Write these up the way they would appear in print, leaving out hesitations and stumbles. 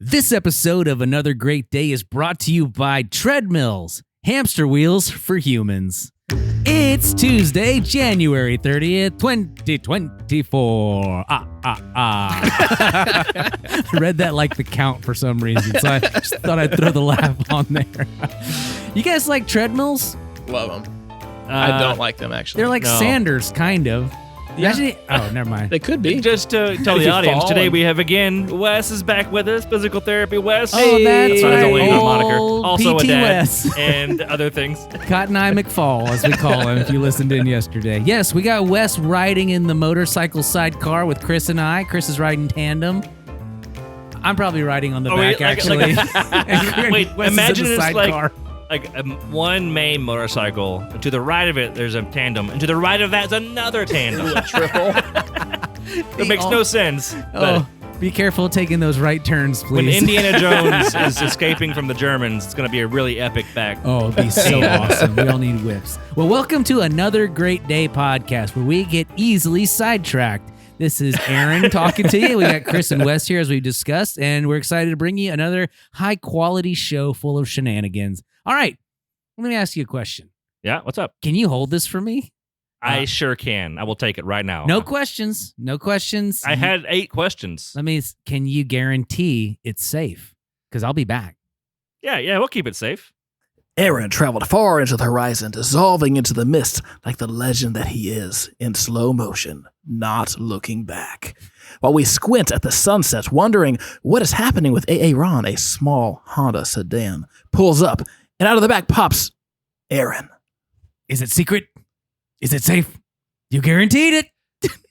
This episode of Another Great Day is brought to you by Treadmills, hamster wheels for humans. It's Tuesday, January 30th, 2024. I read that like the count for some reason, so I just thought I'd throw the laugh on there. You guys like treadmills? Love them. I don't like them, actually. They're like Sanders, kind of. Yeah. Oh, never mind. They could be. Just to tell the audience, today we have again, Wes is back with us, physical therapy Wes. Oh, that's right. right. Only a moniker. Also PT a dad Wes. and other things. Cotton Eye McFall, as we call him, if you listened in yesterday. Yes, we got Wes riding in the motorcycle sidecar with Chris and I. Chris is riding tandem. I'm probably riding on the back, actually. Wait, Wes imagine is in the it's sidecar. like one main motorcycle, and to the right of it, there's a tandem, and to the right of that's another tandem. Triple. It makes no sense. But be careful taking those right turns, please. when Indiana Jones is escaping from the Germans, it's going to be a really epic back. Oh, it'd be so awesome. We all need whips. Well, welcome to Another Great Day podcast, where we get easily sidetracked. This is Aaron talking to you. We got Chris and Wes here, as we discussed, and we're excited to bring you another high-quality show full of shenanigans. All right, let me ask you a question. Yeah, what's up? Can you hold this for me? I sure can. I will take it right now. No questions. No questions. I had 8 questions. Can you guarantee it's safe? Because I'll be back. Yeah, we'll keep it safe. Aaron traveled far into the horizon, dissolving into the mist like the legend that he is, in slow motion, not looking back. While we squint at the sunset, wondering what is happening with Aaron, a small Honda sedan pulls up, and out of the back pops Aaron. Is it secret? Is it safe? You guaranteed it?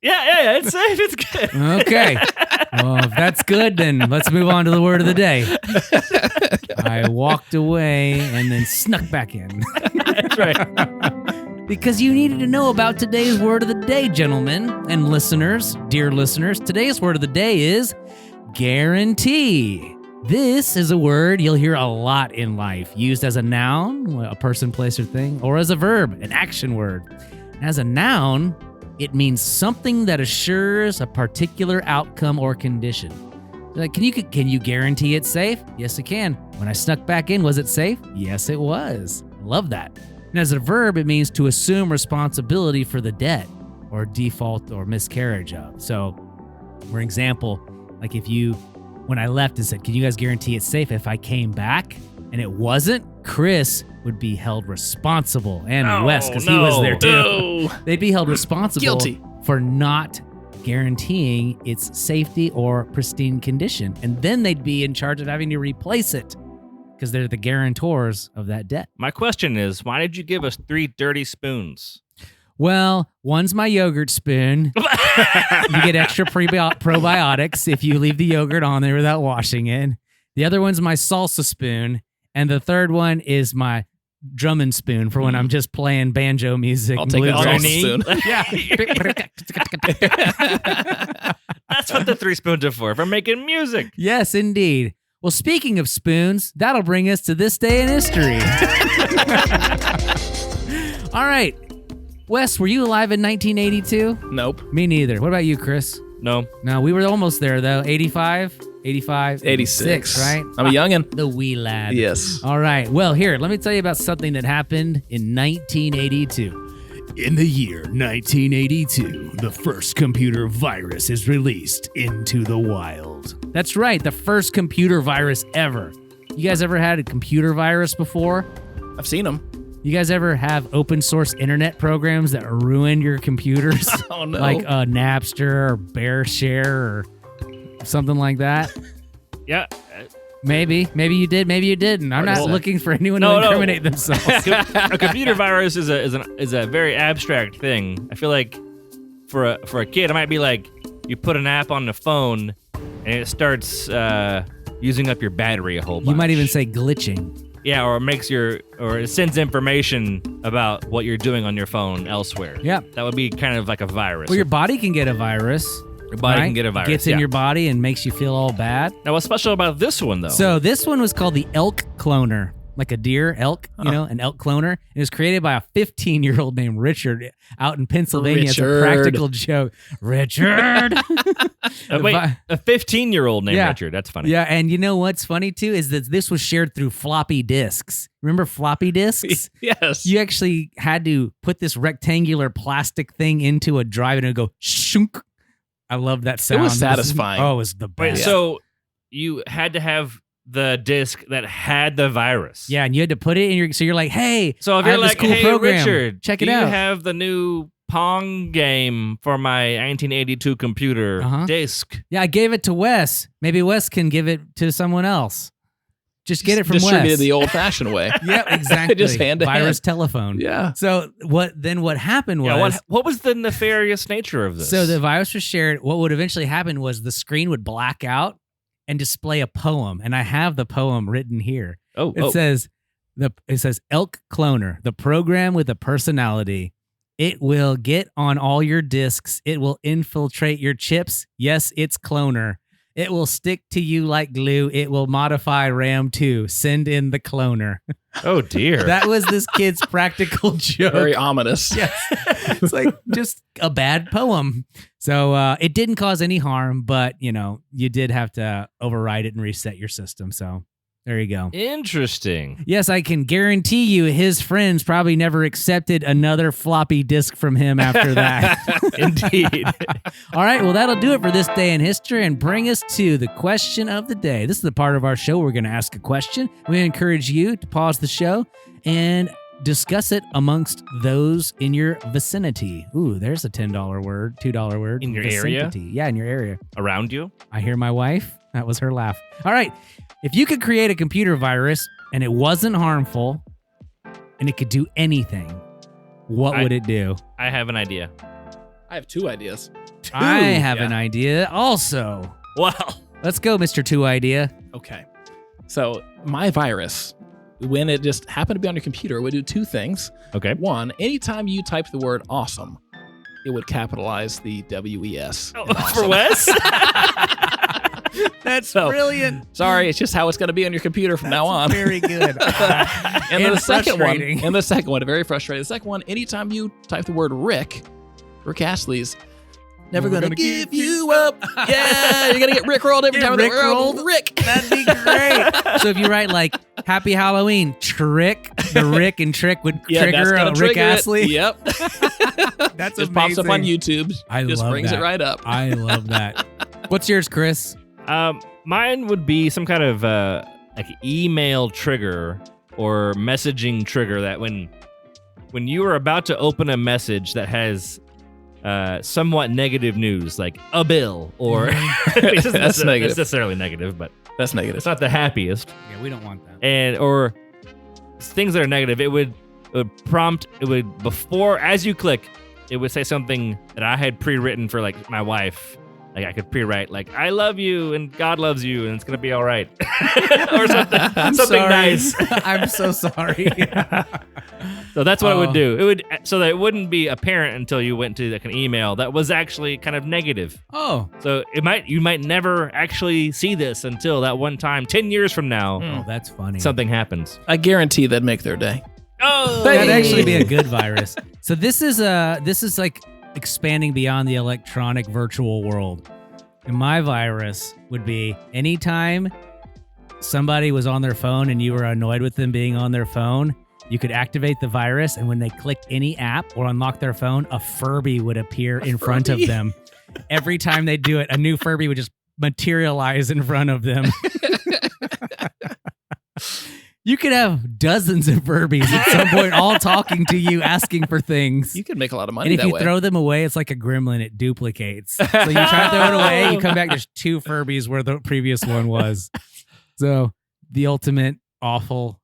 Yeah, it's safe. It's good. Okay. Well, if that's good, then let's move on to the word of the day. I walked away and then snuck back in. That's right. Because you needed to know about today's word of the day, gentlemen and listeners, dear listeners. Today's word of the day is guarantee. This is a word you'll hear a lot in life, used as a noun, a person, place, or thing, or as a verb, an action word. As a noun, it means something that assures a particular outcome or condition. Like, can you guarantee it's safe? Yes, I can. When I snuck back in, was it safe? Yes, it was. I love that. And as a verb, it means to assume responsibility for the debt or default or miscarriage of. So, for example, like when I left and said, can you guys guarantee it's safe? If I came back and it wasn't, Chris would be held responsible, and Wes, because he was there too. No. They'd be held responsible Guilty. for not guaranteeing its safety or pristine condition. And then they'd be in charge of having to replace it because they're the guarantors of that debt. My question is, why did you give us 3 dirty spoons? Well, one's my yogurt spoon. You get extra probiotics if you leave the yogurt on there without washing it. The other one's my salsa spoon. And the third one is my drumming spoon for when I'm just playing banjo music. I'll take that bluegrass. salsa spoon. That's what the 3 spoons are for making music. Yes, indeed. Well, speaking of spoons, that'll bring us to this day in history. All right. Wes, were you alive in 1982? Nope. Me neither. What about you, Chris? No. No, we were almost there, though. 85, 86, right? I'm a youngin'. The wee lad. Yes. All right. Well, here, let me tell you about something that happened in 1982. In the year 1982, the first computer virus is released into the wild. That's right, the first computer virus ever. You guys ever had a computer virus before? I've seen them. You guys ever have open source internet programs that ruin your computers? Oh, no. Like Napster or BearShare or something like that? Yeah. Maybe you did. Maybe you didn't. I'm not looking for anyone to incriminate themselves. A computer virus is a very abstract thing. I feel like for a kid, it might be like you put an app on the phone and it starts using up your battery a whole bunch. You might even say glitching. Yeah, or it sends information about what you're doing on your phone elsewhere. Yeah. That would be kind of like a virus. Well, your body can get a virus. Your body can get a virus. Gets in your body and makes you feel all bad. Now, what's special about this one, though? So this one was called the Elk Cloner. like a deer, elk, an elk cloner. It was created by a 15-year-old named Richard out in Pennsylvania. It's a practical joke. Richard. Wait, a 15-year-old named Richard. That's funny. Yeah, and you know what's funny too is that this was shared through floppy disks. Remember floppy disks? Yes. You actually had to put this rectangular plastic thing into a drive and it would go shunk. I love that sound. It was satisfying. It was the best. Wait, so you had to have the disk that had the virus. Yeah, and you had to put it in your. So you're like, hey, so if I you're have like, this cool hey, program. Richard, check it do out. you have the new Pong game for my 1982 computer disk? Yeah, I gave it to Wes. Maybe Wes can give it to someone else. Just get it from Distributed Wes. the old-fashioned way. Yeah, exactly. Just hand to Virus hand. telephone. Yeah. So what happened was what was the nefarious nature of this? So the virus was shared. What would eventually happen was the screen would black out and display a poem, and I have the poem written here. It says Elk Cloner, the program with a personality. It will get on all your disks. It will infiltrate your chips. Yes, it's Cloner. It will stick to you like glue. It will modify RAM too. Send in the cloner. Oh, dear. That was this kid's practical joke. Very ominous. Yes. It's like just a bad poem. So it didn't cause any harm, but, you did have to override it and reset your system. So there you go. Interesting. Yes, I can guarantee you his friends probably never accepted another floppy disk from him after that. Indeed. All right, well, that'll do it for this day in history and bring us to the question of the day. This is the part of our show where we're going to ask a question. We encourage you to pause the show and discuss it amongst those in your vicinity. Ooh, there's a $10 word, $2 word. In your vicinity. area? Yeah, in your area. Around you? I hear my wife. That was her laugh. All right. If you could create a computer virus and it wasn't harmful and it could do anything, what would it do? I have an idea. I have 2 ideas. I have an idea also. Well, let's go, Mr. 2 Idea. Okay. So my virus, when it just happened to be on your computer, would do 2 things. okay. 1, anytime you type the word awesome, it would capitalize the WES. For Wes? That's brilliant. Sorry, it's just how it's going to be on your computer from now on. Very good. And then the second one, very frustrating. The second one, anytime you type the word Rick Astley's, never gonna give you up. Yeah, you're gonna get Rickrolled every time. Rickrolled? Rick. That'd be great. So if you write like Happy Halloween, Trick, the Rick and Trick would trigger a Rick Astley. Yep. That's just amazing. pops up on YouTube. I just love brings that. it right up. I love that. What's yours, Chris? Mine would be some kind of like email trigger or messaging trigger that when you are about to open a message that has somewhat negative news, like a bill, or That's negative. It's necessarily negative, but That's negative. it's not the happiest. Yeah, we don't want that. And or things that are negative, it would prompt. It would before as you click, it would say something that I had pre-written for like my wife. Like I could pre-write like I love you and God loves you and it's gonna be all right, or something. Something sorry. nice. I'm so sorry. So that's what it would do. It would so that it wouldn't be apparent until you went to like an email that was actually kind of negative. Oh. So you might never actually see this until that one time 10 years from now. Oh, that's funny. Something happens. I guarantee that'd make their day. Oh, That'd actually be a good virus. So this is like expanding beyond the electronic virtual world. And my virus would be anytime somebody was on their phone and you were annoyed with them being on their phone, you could activate the virus, and when they clicked any app or unlock their phone, a Furby would appear in front of them. Every time they do it, a new Furby would just materialize in front of them. You could have dozens of Furbies at some point all talking to you, asking for things. You could make a lot of money And if that you way. throw them away, it's like a gremlin. It duplicates. So you try to throw it away, you come back, there's 2 Furbies where the previous one was. So the ultimate awful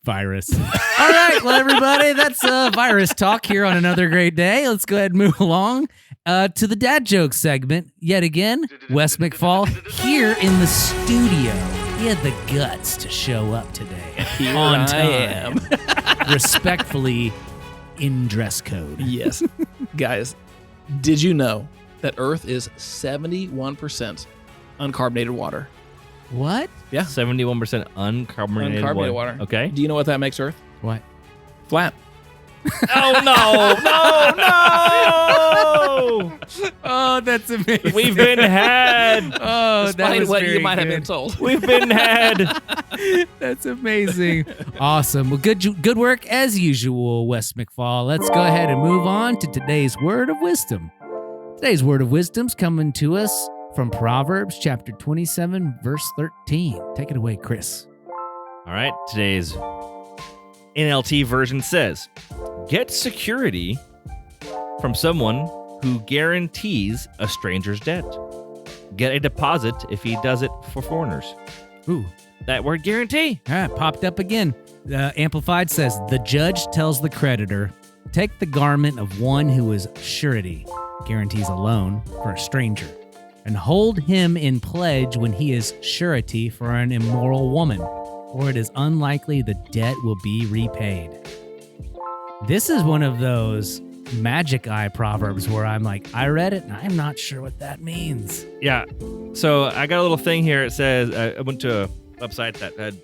virus. All right, well, everybody, that's virus talk here on another great day. Let's go ahead and move along to the dad joke segment. Yet again, Wes McFall here in the studio. He had the guts to show up today. Here on I time. am. Respectfully in dress code. Yes. Guys, did you know that Earth is 71% uncarbonated water? What? Yeah. 71% uncarbonated Uncarbonated water. Okay. Do you know what that makes Earth? What? Flat. Oh, no. Oh, that's amazing. We've been had. Oh, that Despite was what very you might have good. been told. We've been had. That's amazing. Awesome. Well, good work as usual, Wes McFall. Let's go ahead and move on to today's word of wisdom. Today's word of wisdom's coming to us from Proverbs chapter 27, verse 13. Take it away, Chris. All right. Today's NLT version says, get security from someone who guarantees a stranger's debt. Get a deposit if he does it for foreigners. Ooh. That word guarantee. Popped up again. Amplified says, the judge tells the creditor, take the garment of one who is surety, guarantees a loan for a stranger, and hold him in pledge when he is surety for an immoral woman, or it is unlikely the debt will be repaid. This is one of those magic eye proverbs where I'm like, I read it and I'm not sure what that means. Yeah. So I got a little thing here. It says, I went to a website that had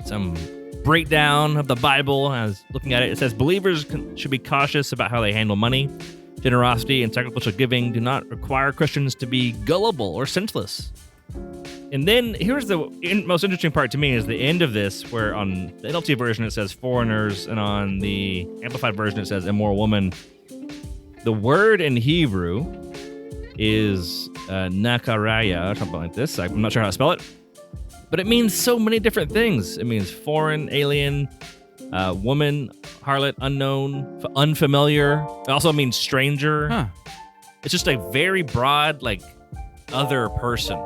some breakdown of the Bible. I was looking at it. It says believers should be cautious about how they handle money. Generosity and sacrificial giving do not require Christians to be gullible or senseless. And then here's the most interesting part to me is the end of this, where on the NLT version it says foreigners, and on the Amplified version it says immoral woman. The word in Hebrew is nakaraya, or something like this. I'm not sure how to spell it. But it means so many different things. It means foreign, alien, woman, harlot, unknown, unfamiliar. It also means stranger. Huh. It's just a very broad, like, other person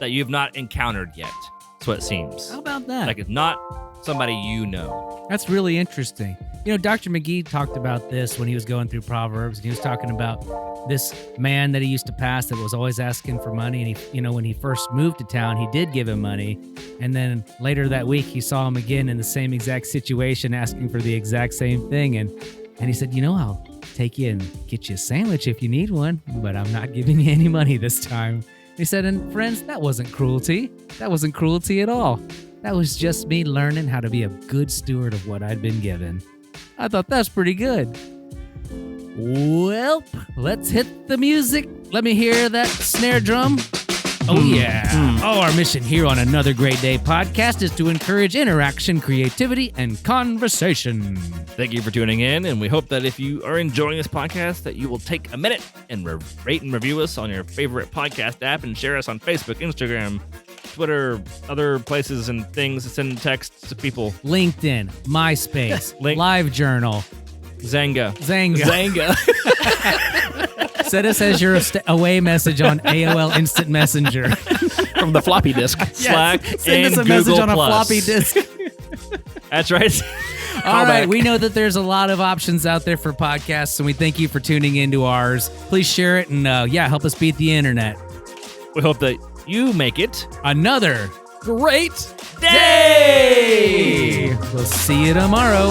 that you've not encountered yet. That's what it seems. How about that? Like, it's not somebody you know. That's really interesting. You know, Dr. McGee talked about this when he was going through Proverbs, and he was talking about this man that he used to pass that was always asking for money. And he, you know, when he first moved to town, he did give him money. And then later that week, he saw him again in the same exact situation, asking for the exact same thing. And he said, you know, I'll take you and get you a sandwich if you need one, but I'm not giving you any money this time. He said, and friends, that wasn't cruelty. That wasn't cruelty at all. That was just me learning how to be a good steward of what I'd been given. I thought that's pretty good. Well, let's hit the music. Let me hear that snare drum. Oh, yeah. Oh, our mission here on Another Great Day podcast is to encourage interaction, creativity, and conversation. Thank you for tuning in, and we hope that if you are enjoying this podcast, that you will take a minute and rate and review us on your favorite podcast app and share us on Facebook, Instagram, Twitter, other places and things. Send texts to people. LinkedIn, MySpace, LiveJournal, Zanga. Set us as your away message on AOL Instant Messenger. From the floppy disk. Slack Send and us a Google message on a Plus. floppy disk. That's right. All right, we know that there's a lot of options out there for podcasts, and we thank you for tuning into ours. Please share it and, help us beat the internet. We hope that you make it Another Great day. We'll see you tomorrow.